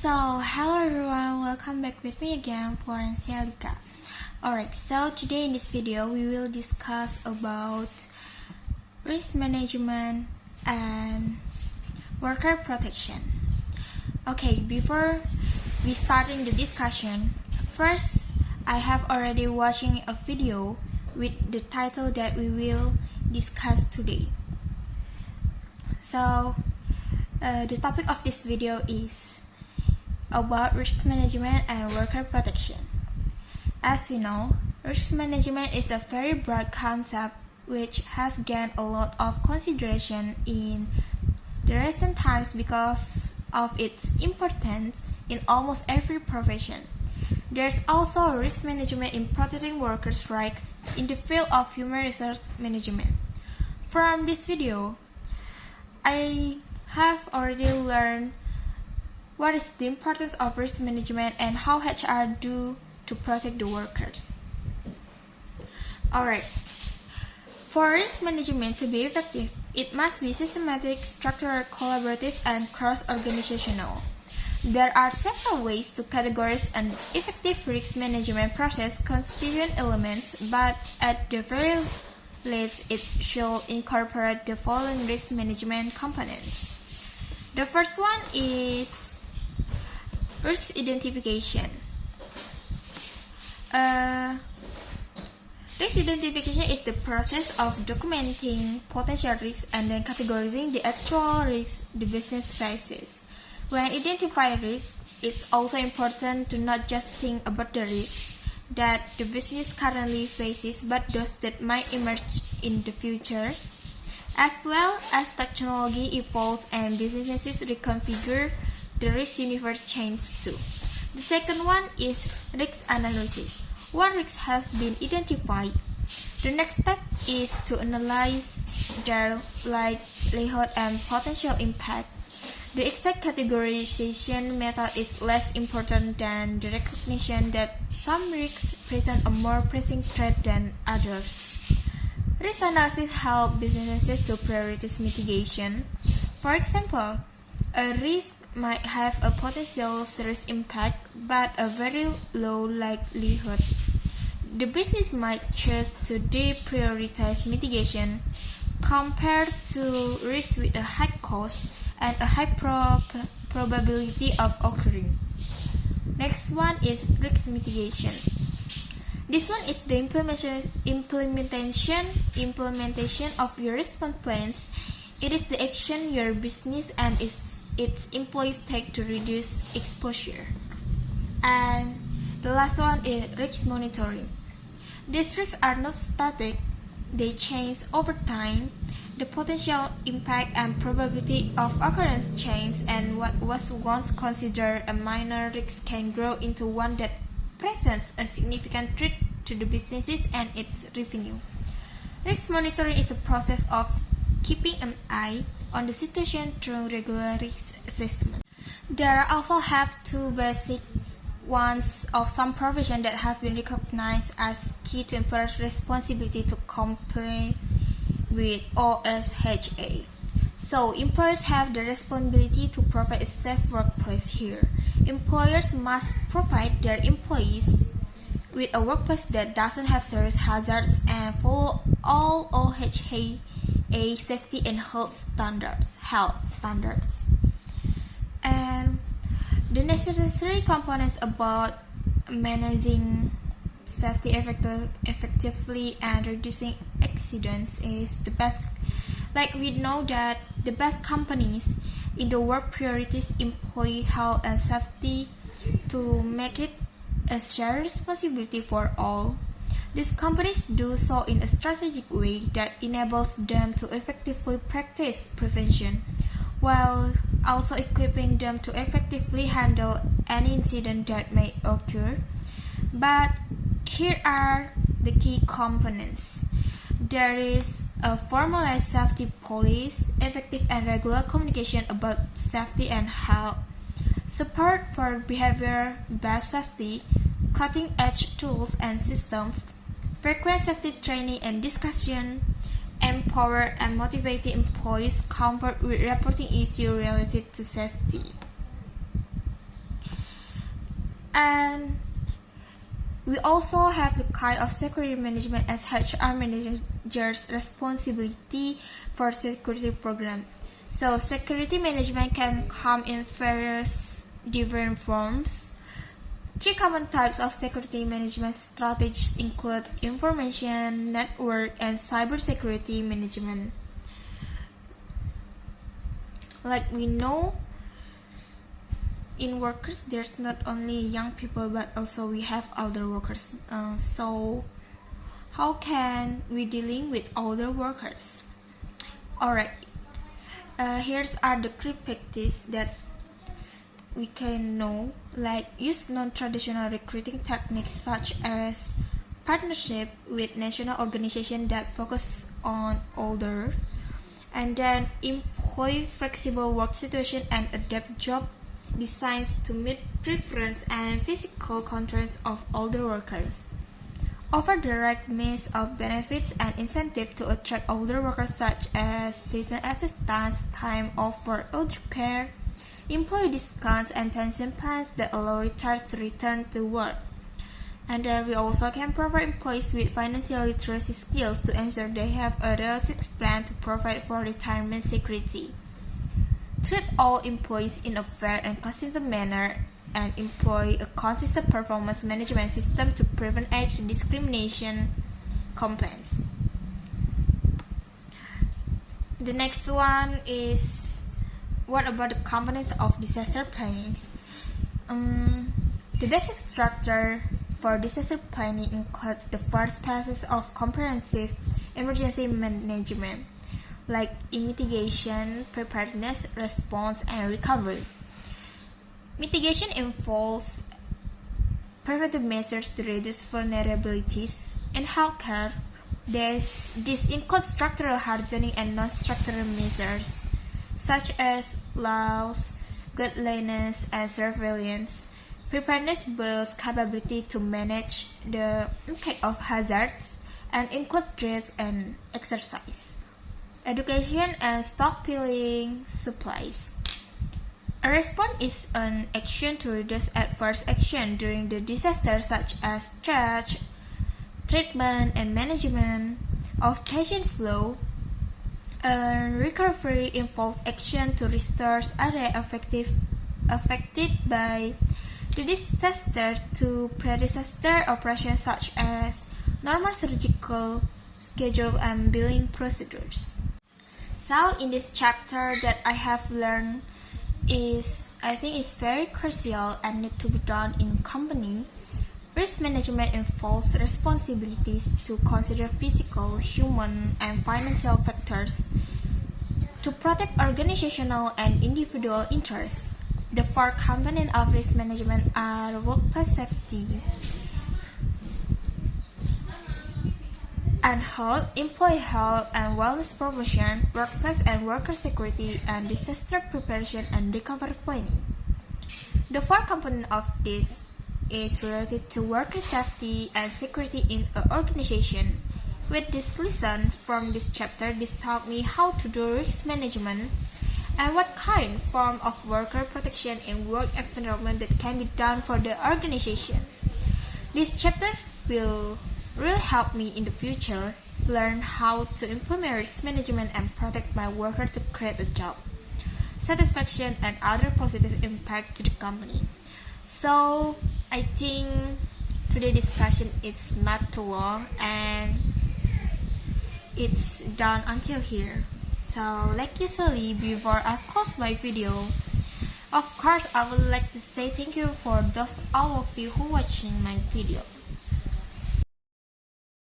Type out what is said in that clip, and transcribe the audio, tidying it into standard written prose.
Hello everyone, welcome back with me again, Florencia Lika. Alright, so today in this video we will discuss about risk management and worker protection. Okay, before we starting the discussion, first I have already watching a video with the title that we will discuss today. The topic of this video is about risk management and worker protection. As we know, risk management is a very broad concept which has gained a lot of consideration in the recent times because of its importance in almost every profession. There's also risk management in protecting workers' rights in the field of human resource management. From this video, I have already learned what is the importance of risk management and how HR do to protect the workers. Alright, for risk management to be effective, it must be systematic, structured, collaborative, and cross-organizational. There are several ways to categorize an effective risk management process constituent elements, but at the very least it should incorporate the following risk management components. The first one is risk identification. Risk identification is the process of documenting potential risks and then categorizing the actual risks the business faces. When identifying risks, it's also important to not just think about the risks that the business currently faces, but those that might emerge in the future. As well as technology evolves and businesses reconfigure, the risk universe changes too. The second one is risk analysis. Once risks have been identified, the next step is to analyze their likelihood and potential impact. The exact categorization method is less important than the recognition that some risks present a more pressing threat than others. Risk analysis helps businesses to prioritize mitigation. For example, a risk might have a potential serious impact but a very low likelihood. The business might choose to deprioritize mitigation compared to risks with a high cost and a high probability of occurring. Next one is risk mitigation. This one is the implementation of your response plans. It is the action your business and its employees take to reduce exposure. And the last one is risk monitoring. These risks are not static, they change over time. The potential impact and probability of occurrence change, and what was once considered a minor risk can grow into one that presents a significant threat to the businesses and its revenue. Risk monitoring is the process of keeping an eye on the situation through regular risk assessment. There also have two basic ones of some professions that have been recognized as key to employers' responsibility to comply with OSHA. So, employers have the responsibility to provide a safe workplace here. Employers must provide their employees with a workplace that doesn't have serious hazards and follow all OSHA safety and health standards. And the necessary components about managing safety effectively and reducing accidents is the best. Like we know that the best companies in the world prioritize employee health and safety to make it a shared responsibility for all. These companies do so in a strategic way that enables them to effectively practice prevention, while also equipping them to effectively handle any incident that may occur. But here are the key components. There is a formalized safety policy, effective and regular communication about safety and health, support for behavior-based safety, cutting-edge tools and systems, frequent safety training and discussion, empower and motivate employees comfort with reporting issues related to safety. And we also have the kind of security management as HR manager's responsibility for security program. So security management can come in various different forms. 3 common types of security management strategies include information, network, and cybersecurity management. Like we know, in workers, there's not only young people, but also we have older workers. So how can we dealing with older workers? Alright, here's are the key practices that we can know, like use non-traditional recruiting techniques such as partnership with national organizations that focus on older, and then employ flexible work situation and adapt job designs to meet preference and physical constraints of older workers. Offer direct means of benefits and incentives to attract older workers such as treatment assistance, time off for elder care, employee discounts, and pension plans that allow retirees to return to work. And then we also can provide employees with financial literacy skills to ensure they have a realistic plan to provide for retirement security. Treat all employees in a fair and consistent manner and employ a consistent performance management system to prevent age discrimination complaints. The next one is, what about the components of disaster planning? The basic structure for disaster planning includes the first phases of comprehensive emergency management, like mitigation, preparedness, response, and recovery. Mitigation involves preventive measures to reduce vulnerabilities. In healthcare, this includes structural hardening and non-structural measures, such as laws, guidelines, and surveillance. Preparedness builds capability to manage the impact of hazards and includes drills and exercise. Education and stockpiling supplies. A response is an action to reduce adverse action during the disaster, such as triage, treatment, and management of patient flow. A recovery involves action to restore area affected by the disaster to pre-disaster operations such as normal surgical schedule and billing procedures. So in this chapter that I have learned I think it's very crucial and need to be done in company. Risk management involves responsibilities to consider physical, human, and financial factors to protect organizational and individual interests. The 4 components of risk management are workplace safety and health, employee health and wellness promotion, workplace and worker security, and disaster preparation and recovery planning. The 4 components of this is related to worker safety and security in an organization. With this lesson from this chapter, this taught me how to do risk management and what kind form of worker protection in work environment that can be done for the organization. This chapter will really help me in the future learn how to implement risk management and protect my workers to create a job satisfaction and other positive impact to the company. So I think today's discussion is not too long and it's done until here. So like usually, before I close my video, of course I would like to say thank you for those all of you who watching my video.